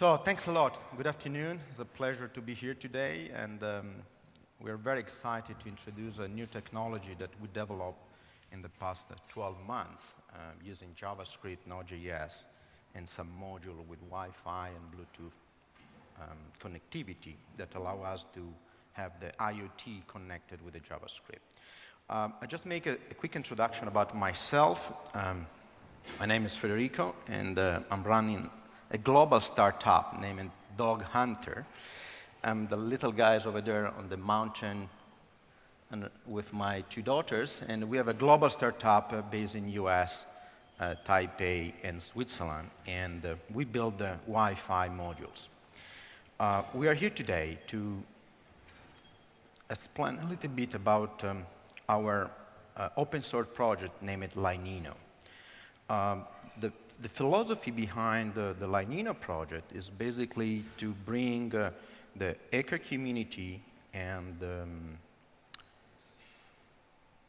So thanks a lot. Good afternoon. It's a pleasure to be here today, and we're very excited to introduce a new technology that we developed in the past 12 months using JavaScript, Node.js, and some module with Wi-Fi and Bluetooth connectivity that allow us to have the IoT connected with the JavaScript. I just make a quick introduction about myself. My name is Federico, and I'm running a global startup named Dog Hunter. I'm the little guys over there on the mountain and with my two daughters, and we have a global startup based in US, Taipei, and Switzerland, and we build the Wi-Fi modules. We are here today to explain a little bit about our open source project named LininoIO. The philosophy behind the LininoIO project is basically to bring the hacker community and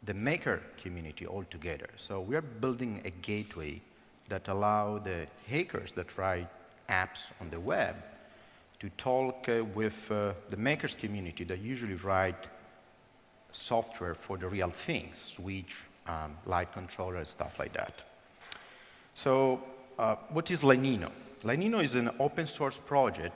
the maker community all together. So we are building a gateway that allows the hackers that write apps on the web to talk with the makers community that usually write software for the real things, switch, light controller, and stuff like that. So what is LininoIO? LininoIO is an open source project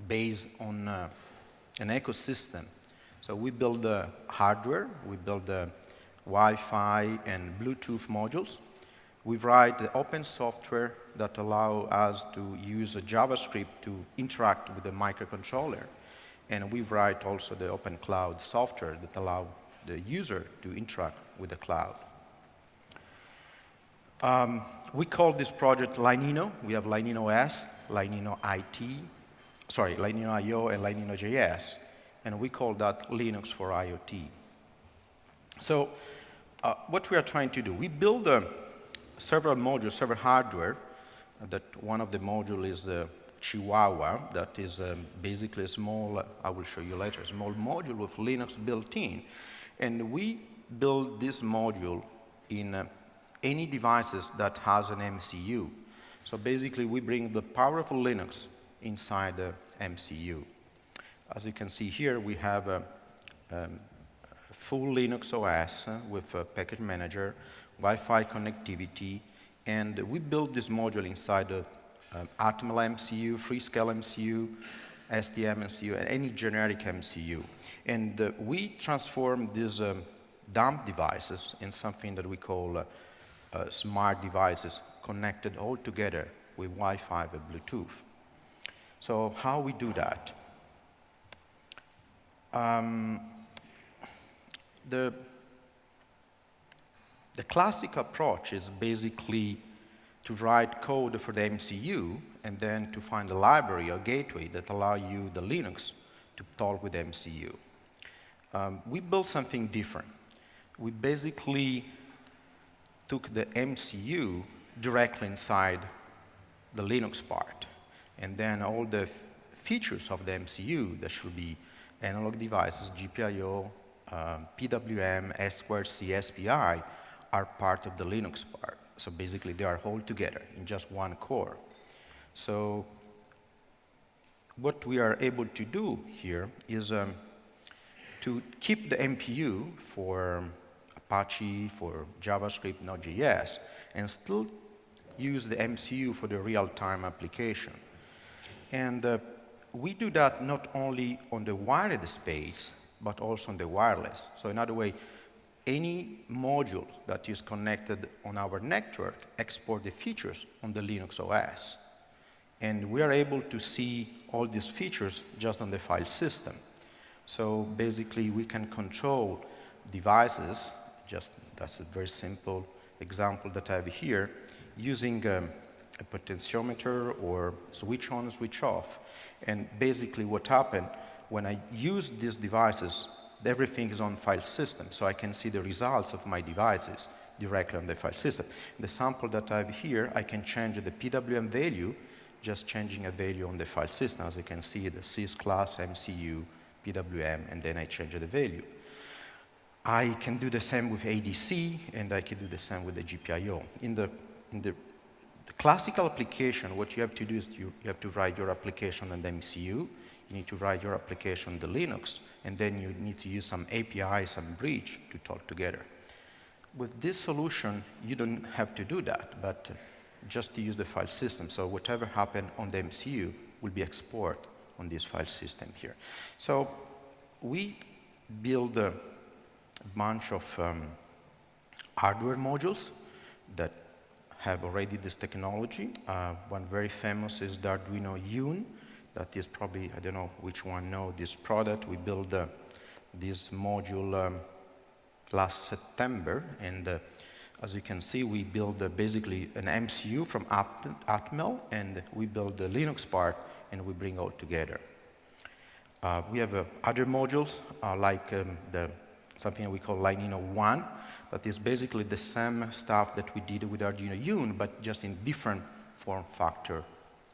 based on an ecosystem. So we build the hardware, we build the Wi-Fi and Bluetooth modules. We write the open software that allow us to use a JavaScript to interact with the microcontroller. And we write also the open cloud software that allow the user to interact with the cloud. We call this project LininoIO. We have LininoOS, LininoIO, and LininoJS. And we call that Linux for IoT. So what we are trying to do, we build several modules, several hardware. That one of the modules is the Chihuahua. That is basically a small, I will show you later, a small module with Linux built in. And we build this module in any devices that has an MCU. So basically, we bring the powerful Linux inside the MCU. As you can see here, we have a full Linux OS with a package manager, Wi-Fi connectivity, and we build this module inside the Atmel MCU, Freescale MCU, STM MCU, and any generic MCU. And we transform these dumb devices in something that we call smart devices connected all together with Wi-Fi and Bluetooth. So how we do that? The classic approach is basically to write code for the MCU and then to find a library or gateway that allow you, the Linux, to talk with the MCU. We built something different. We basically took the MCU directly inside the Linux part. And then all the features of the MCU, that should be analog devices, GPIO, PWM, S2C, SPI, are part of the Linux part. So basically, they are all together in just one core. So what we are able to do here is to keep the MPU for Apache, for JavaScript, Node.js, and still use the MCU for the real-time application. And we do that not only on the wired space, but also on the wireless. So in other way, any module that is connected on our network export the features on the Linux OS. And we are able to see all these features just on the file system. So basically, we can control devices. That's a very simple example that I have here, using a potentiometer or switch on, switch off. And basically what happened, when I use these devices, everything is on file system, so I can see the results of my devices directly on the file system. The sample that I have here, I can change the PWM value, just changing a value on the file system. As you can see, the sys class, MCU, PWM, and then I change the value. I can do the same with ADC, and I can do the same with the GPIO. In the classical application, what you have to do is you have to write your application on the MCU, you need to write your application on the Linux, and then you need to use some API, some bridge to talk together. With this solution, you don't have to do that, but just to use the file system. So whatever happened on the MCU will be exported on this file system here. So we build a bunch of hardware modules that have already this technology. One very famous is the LininoIO. That is probably, I don't know which one know this product. We built this module last September, and as you can see, we build basically an MCU from Atmel, and we build the Linux part, and we bring all together. We have other modules like something we call LininoIO, that is basically the same stuff that we did with ArduinoIO, but just in different form factor.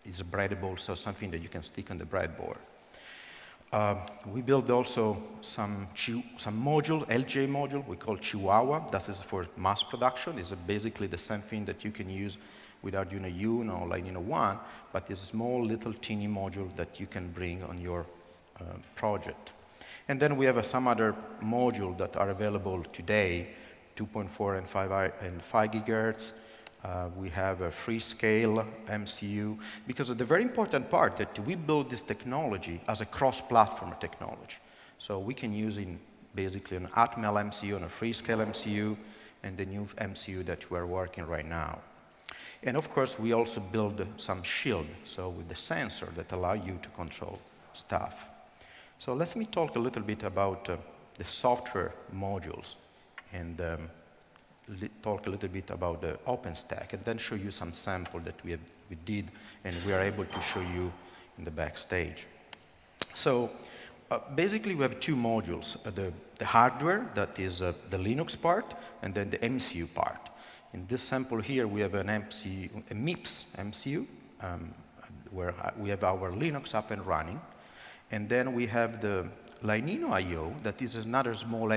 It's breadable, so something that you can stick on the breadboard. We build also some module, LJ module, we call Chihuahua. That is for mass production. It's basically the same thing that you can use with ArduinoIO or LininoIO, but it's a small, little, teeny module that you can bring on your project. And then we have some other modules that are available today, 2.4 and 5 gigahertz. We have a free scale MCU, because the very important part that we build this technology as a cross-platform technology. So we can use basically an Atmel MCU and a free scale MCU and the new MCU that we're working right now. And of course, we also build some shield, so with the sensor that allow you to control stuff. So let me talk a little bit about the software modules and talk a little bit about the OpenStack, and then show you some sample that we did and we are able to show you in the backstage. So basically we have two modules, the hardware, that is the Linux part, and then the MCU part. In this sample here we have an MCU, a MIPS MCU, where we have our Linux up and running, and then we have the LininoIO, that is another small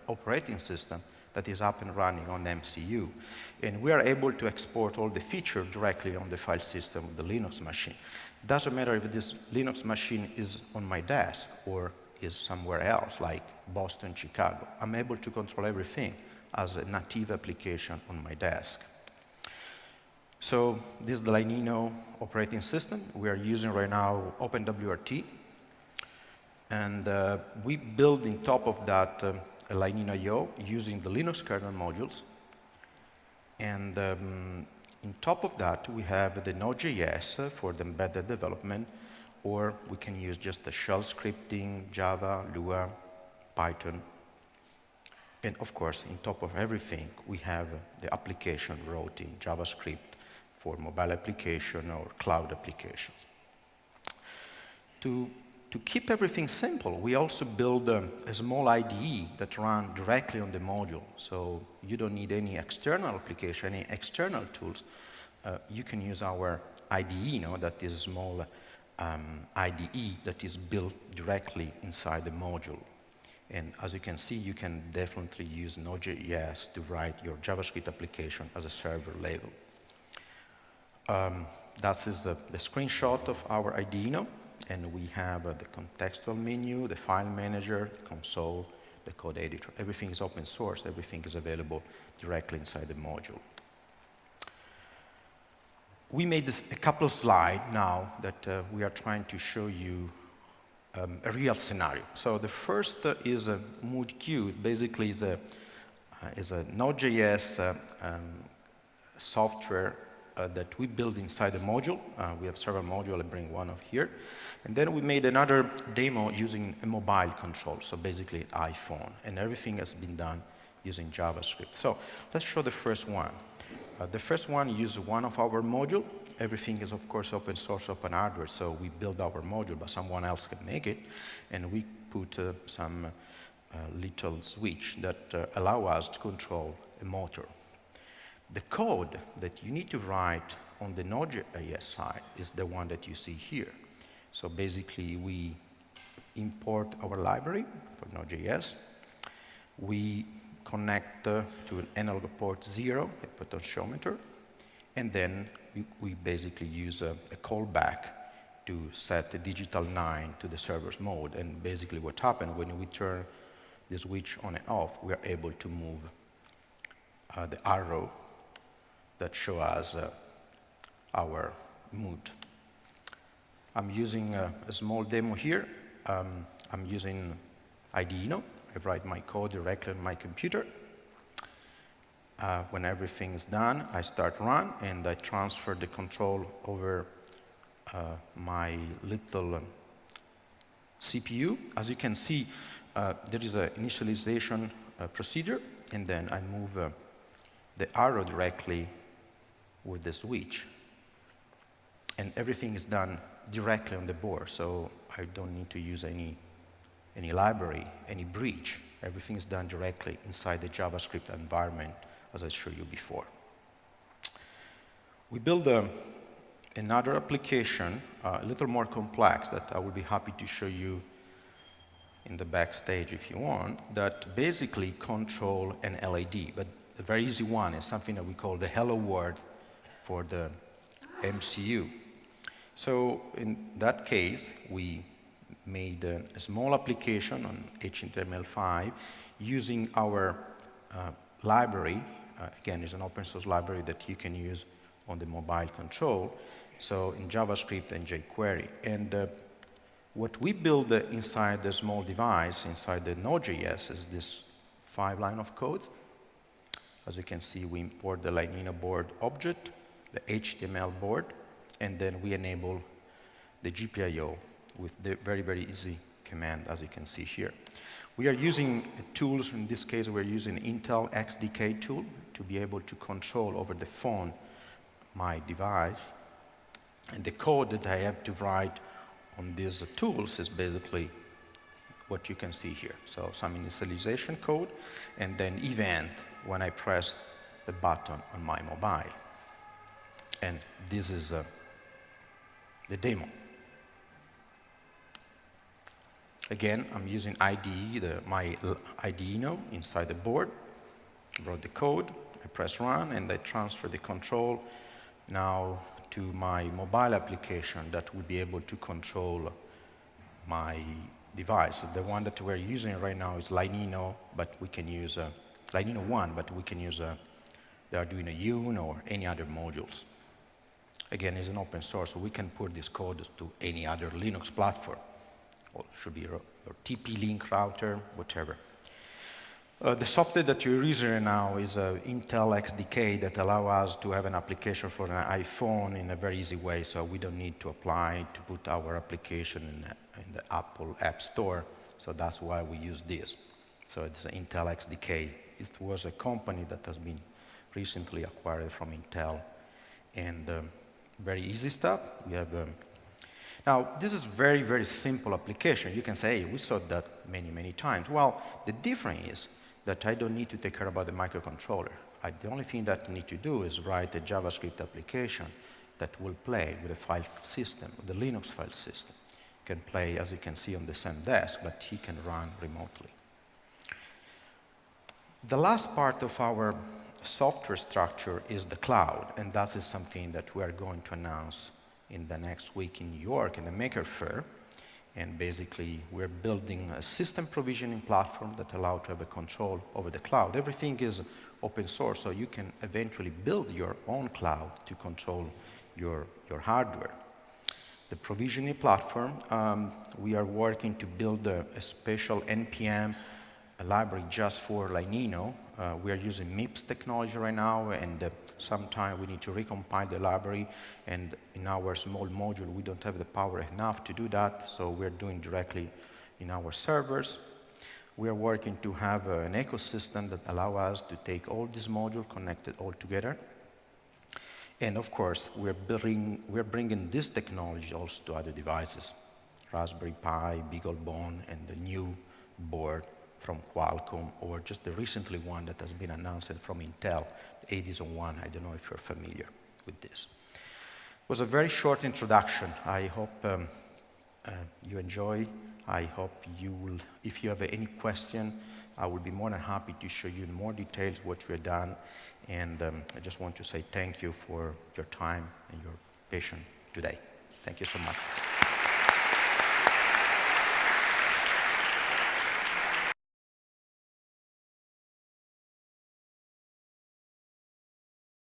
operating system that is up and running on the MCU. And we are able to export all the features directly on the file system of the Linux machine. Doesn't matter if this Linux machine is on my desk or is somewhere else, like Boston, Chicago. I'm able to control everything as a native application on my desk. So this is the Linino operating system. We are using right now OpenWRT. And we build on top of that a LininoIO using the Linux kernel modules. And on top of that, we have the Node.js for the embedded development, or we can use just the shell scripting, Java, Lua, Python. And of course, on top of everything, we have the application wrote in JavaScript for mobile application or cloud applications. To keep everything simple, we also build a small IDE that runs directly on the module. So you don't need any external application, any external tools. You can use our IDE, that is a small IDE that is built directly inside the module. And as you can see, you can definitely use Node.js to write your JavaScript application as a server level. That is the screenshot of our IDE. And we have the contextual menu, the file manager, the console, the code editor. Everything is open source. Everything is available directly inside the module. We made a couple of slides now that we are trying to show you a real scenario. So the first is a MoodQ. Basically, is a Node.js software that we build inside the module. We have several modules. I bring one of here. And then we made another demo using a mobile control, so basically iPhone. And everything has been done using JavaScript. So let's show the first one. The first one uses one of our modules. Everything is, of course, open source, open hardware, so we build our module, but someone else can make it. And we put some little switch that allow us to control a motor. The code that you need to write on the Node.js side is the one that you see here. So basically, we import our library for Node.js. We connect to an analog port 0, a potentiometer, and then we basically use a callback to set the digital 9 to the server's mode. And basically what happened when we turn the switch on and off, we are able to move the arrow that shows us our mood. I'm using a small demo here. I'm using LininoIO. I write my code directly on my computer. When everything is done, I start run, and I transfer the control over my little CPU. As you can see, there is an initialization procedure, and then I move the arrow directly with the switch. And everything is done directly on the board, so I don't need to use any library, any bridge. Everything is done directly inside the JavaScript environment, as I showed you before. We build another application, a little more complex, that I will be happy to show you in the backstage if you want, that basically control an LED. But the very easy one is something that we call the hello world for the MCU. So in that case, we made a small application on HTML5 using our library. Again, it's an open source library that you can use on the mobile control. So in JavaScript and jQuery. And what we build inside the small device, inside the Node.js, is this 5 lines of code. As you can see, we import the Linino board object, the HTML board, and then we enable the GPIO with the very, very easy command, as you can see here. We are using tools. In this case, we're using Intel XDK tool to be able to control over the phone my device. And the code that I have to write on these tools is basically what you can see here. So some initialization code, and then event when I press the button on my mobile. And this is the demo. Again, I'm using IDE, my LininoIO inside the board. I wrote the code, I press run, and I transfer the control now to my mobile application that will be able to control my device. The one that we're using right now is Linino, but we can use Linino 1, but we can use the Arduino Uno or any other modules. Again, it's an open source, so we can put this code to any other Linux platform. Or it should be your TP-Link router, whatever. The software that you're using now is Intel XDK that allows us to have an application for an iPhone in a very easy way, so we don't need to apply to put our application in the Apple App Store. So that's why we use this. So it's Intel XDK. It was a company that has been recently acquired from Intel. And very easy stuff. We have now, this is very, very simple application. You can say, hey, we saw that many, many times. Well, the difference is that I don't need to take care about the microcontroller. The only thing that I need to do is write a JavaScript application that will play with a file system, the Linux file system. You can play, as you can see, on the same desk, but he can run remotely. The last part of our software structure is the cloud, and that is something that we are going to announce in the next week in New York in the Maker Faire. And basically, we're building a system provisioning platform that allows to have a control over the cloud. Everything is open source, so you can eventually build your own cloud to control your hardware. The provisioning platform, we are working to build a special NPM library just for Linino. We are using MIPS technology right now, and sometime we need to recompile the library, and in our small module we don't have the power enough to do that, so we're doing directly in our servers. We are working to have an ecosystem that allows us to take all these modules, connect it all together. And of course, we're bringing this technology also to other devices, Raspberry Pi, BeagleBone, and the new board from Qualcomm, or just the recently one that has been announced from Intel, the 8001. I don't know if you're familiar with this. It was a very short introduction. I hope you enjoy I hope you will, if you have any question, I will be more than happy to show you in more details what we have done. And I just want to say thank you for your time and your patience today. Thank you so much.